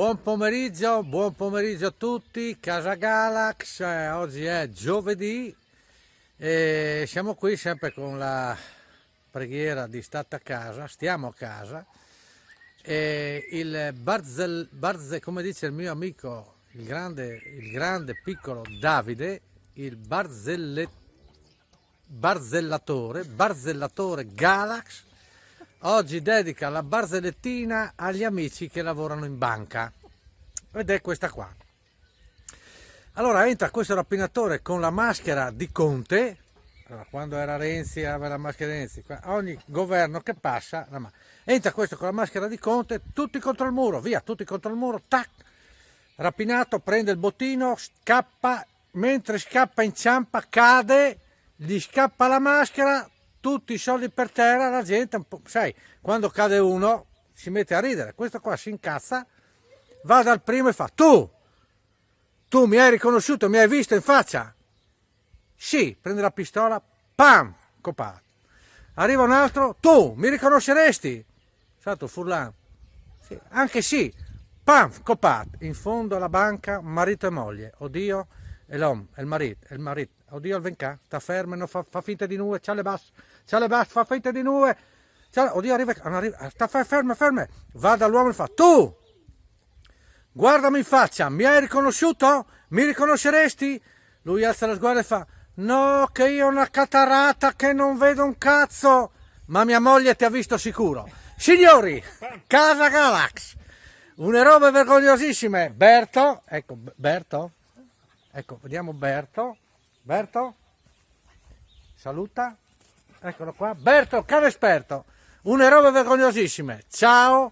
buon pomeriggio a tutti, Casa Galax, oggi è giovedì e siamo qui sempre con la preghiera di state a casa, stiamo a casa e come dice il mio amico, il grande piccolo Davide, il barzellatore Galax, oggi dedica la barzellettina agli amici che lavorano in banca ed è questa qua. Allora entra questo rapinatore con la maschera di Conte. Allora, quando era Renzi aveva la maschera di Renzi, ogni governo che passa entra questo con la maschera di Conte, tutti contro il muro, via, tutti contro il muro, tac, rapinato, prende il bottino, scappa, mentre scappa inciampa, cade, gli scappa la maschera, tutti i soldi per terra, la gente un po', sai, quando cade uno si mette a ridere, questo qua si incazza, va dal primo e fa: tu mi hai riconosciuto, mi hai visto in faccia? Sì, prende la pistola, pam, copato. Arriva un altro: tu mi riconosceresti? Stato Furlan, sì, anche sì, pam, copato. In fondo alla banca marito e moglie, oddio, e l'uomo, e il marito, oddio il venca, sta fermo, non fa finta di nuove, c'ha le basse, fa finta di nuove, oddio arriva, sta ferma, va dall'uomo e fa: tu, guardami in faccia, mi hai riconosciuto? Mi riconosceresti? Lui alza lo sguardo e fa: no, che io ho una catarata che non vedo un cazzo, ma mia moglie ti ha visto sicuro. Signori, Casa Galax, une robe vergognosissime. Berto, vediamo Berto, saluta, eccolo qua, Berto, cane esperto, une robe vergognosissime. Ciao.